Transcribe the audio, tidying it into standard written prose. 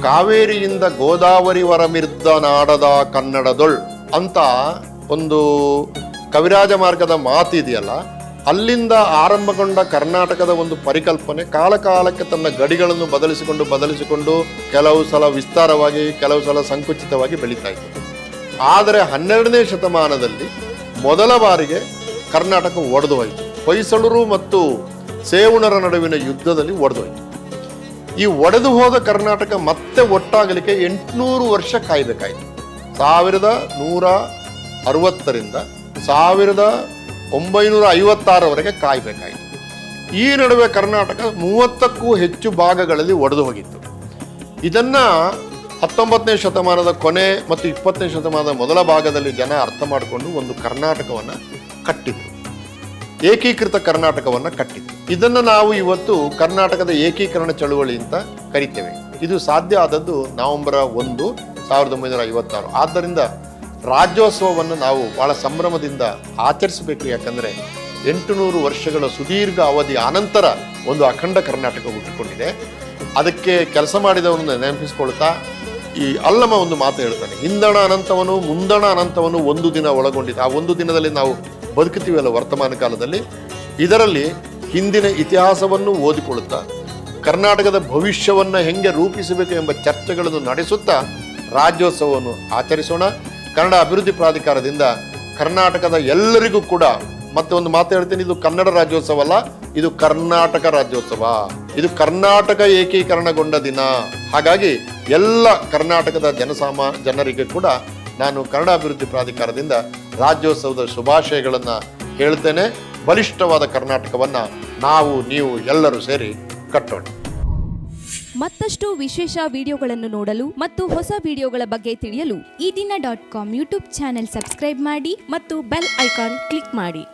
ಕಾವೇರಿಯಿಂದ ಗೋದಾವರಿ ವರಮಿರ್ದ ನಾಡದ ಕನ್ನಡದೊಳ್ ಅಂತ ಒಂದು ಕವಿರಾಜ ಮಾರ್ಗದ ಮಾತಿದೆಯಲ್ಲ, ಅಲ್ಲಿಂದ ಆರಂಭಗೊಂಡ ಕರ್ನಾಟಕದ ಒಂದು ಪರಿಕಲ್ಪನೆ ಕಾಲಕಾಲಕ್ಕೆ ತನ್ನ ಗಡಿಗಳನ್ನು ಬದಲಿಸಿಕೊಂಡು ಕೆಲವು ಸಲ ವಿಸ್ತಾರವಾಗಿ ಕೆಲವು ಸಲ ಸಂಕುಚಿತವಾಗಿ ಬೆಳೀತಾ ಇತ್ತು. ಆದರೆ 12ನೇ ಶತಮಾನದಲ್ಲಿ ಮೊದಲ ಬಾರಿಗೆ ಕರ್ನಾಟಕ ಒಡೆದು ಹೋಯಿತು. ಹೊಯ್ಸಳರು ಮತ್ತು ಸೇವಣರ ನಡುವಿನ ಯುದ್ಧದಲ್ಲಿ ಒಡೆದು ಹೋಯಿತು. ಈ ಒಡೆದು ಹೋದ ಕರ್ನಾಟಕ ಮತ್ತೆ ಒಟ್ಟಾಗಲಿಕ್ಕೆ 800 ವರ್ಷ ಕಾಯಬೇಕಾಯಿತು. 1160ರಿಂದ 1956ವರೆಗೆ ಕಾಯಬೇಕಾಯಿತು. ಈ ನಡುವೆ ಕರ್ನಾಟಕ 30ಕ್ಕೂ ಹೆಚ್ಚು ಭಾಗಗಳಲ್ಲಿ ಒಡೆದು ಹೋಗಿತ್ತು. ಇದನ್ನ 19ನೇ ಶತಮಾನದ ಕೊನೆ ಮತ್ತು 20ನೇ ಶತಮಾನದ ಮೊದಲ ಭಾಗದಲ್ಲಿ ಜನ ಅರ್ಥ ಮಾಡಿಕೊಂಡು ಒಂದು ಕರ್ನಾಟಕವನ್ನು ಕಟ್ಟಿದ್ರು, ಏಕೀಕೃತ ಕರ್ನಾಟಕವನ್ನು ಕಟ್ಟಿದ್ರು. ಇದನ್ನು ನಾವು ಇವತ್ತು ಕರ್ನಾಟಕದ ಏಕೀಕರಣ ಚಳುವಳಿ ಅಂತ ಕರಿತೇವೆ. ಇದು ಸಾಧ್ಯ ಆದದ್ದು ನವೆಂಬರ್ 1, 1956. ಆದ್ದರಿಂದ ರಾಜ್ಯೋತ್ಸವವನ್ನು ನಾವು ಬಹಳ ಸಂಭ್ರಮದಿಂದ ಆಚರಿಸಬೇಕು. ಯಾಕಂದರೆ 800 ವರ್ಷಗಳ ಸುದೀರ್ಘ ಅವಧಿ ಅನಂತರ ಒಂದು ಅಖಂಡ ಕರ್ನಾಟಕ ಹುಟ್ಟಿಕೊಂಡಿದೆ. ಅದಕ್ಕೆ ಕೆಲಸ ಮಾಡಿದವರನ್ನು ನೆನಪಿಸ್ಕೊಳ್ತಾ ಈ ಅಲ್ಲಮ ಒಂದು ಮಾತು ಹೇಳ್ತಾನೆ, ಹಿಂದಣ ಅನಂತವನು ಮುಂದಣ ಅನಂತವನು ಒಂದು ದಿನ ಒಳಗೊಂಡಿದೆ. ಆ ಒಂದು ದಿನದಲ್ಲಿ ನಾವು ಬದುಕುತ್ತೀವಲ್ಲ ವರ್ತಮಾನ ಕಾಲದಲ್ಲಿ. ಇದರಲ್ಲಿ ಹಿಂದಿನ ಇತಿಹಾಸವನ್ನು ಓದಿಕೊಳ್ಳುತ್ತಾ ಕರ್ನಾಟಕದ ಭವಿಷ್ಯವನ್ನು ಹೆಂಗೆ ರೂಪಿಸಬೇಕು ಎಂಬ ಚರ್ಚೆಗಳನ್ನು ನಡೆಸುತ್ತಾ ರಾಜ್ಯೋತ್ಸವವನ್ನು ಆಚರಿಸೋಣ. ಕನ್ನಡ ಅಭಿವೃದ್ಧಿ ಪ್ರಾಧಿಕಾರದಿಂದ ಕರ್ನಾಟಕದ ಎಲ್ಲರಿಗೂ ಕೂಡ ಮತ್ತೆ ಒಂದು ಮಾತು ಹೇಳ್ತೀನಿ, ಇದು ಕನ್ನಡ ರಾಜ್ಯೋತ್ಸವ ಅಲ್ಲ, ಇದು ಕರ್ನಾಟಕ ರಾಜ್ಯೋತ್ಸವ. ಇದು ಕರ್ನಾಟಕ ಏಕೀಕರಣಗೊಂಡ ದಿನ. ಹಾಗಾಗಿ ಎಲ್ಲ ಕರ್ನಾಟಕದ ಜನರಿಗೆ ಕೂಡ ನಾನು ಕನ್ನಡ ಅಭಿವೃದ್ಧಿ ಪ್ರಾಧಿಕಾರದಿಂದ ರಾಜ್ಯೋತ್ಸವದ ಶುಭಾಶಯಗಳನ್ನು ಹೇಳ್ತೇನೆ. ಬಲಿಷ್ಠವಾದ ಕರ್ನಾಟಕವನ್ನು ನಾವು ನೀವು ಎಲ್ಲರೂ ಸೇರಿ ಕಟ್ಟೋಣ. ಮತ್ತಷ್ಟು ವಿಶೇಷ ವಿಡಿಯೋಗಳನ್ನು ನೋಡಲು ಮತ್ತು ಹೊಸ ವಿಡಿಯೋಗಳ ಬಗ್ಗೆ ತಿಳಿಯಲು ಈ ದಿನ .com ಯೂಟ್ಯೂಬ್ ಚಾನೆಲ್ ಸಬ್ಸ್ಕ್ರೈಬ್ ಮಾಡಿ ಮತ್ತು ಬೆಲ್ ಐಕಾನ್ ಕ್ಲಿಕ್ ಮಾಡಿ.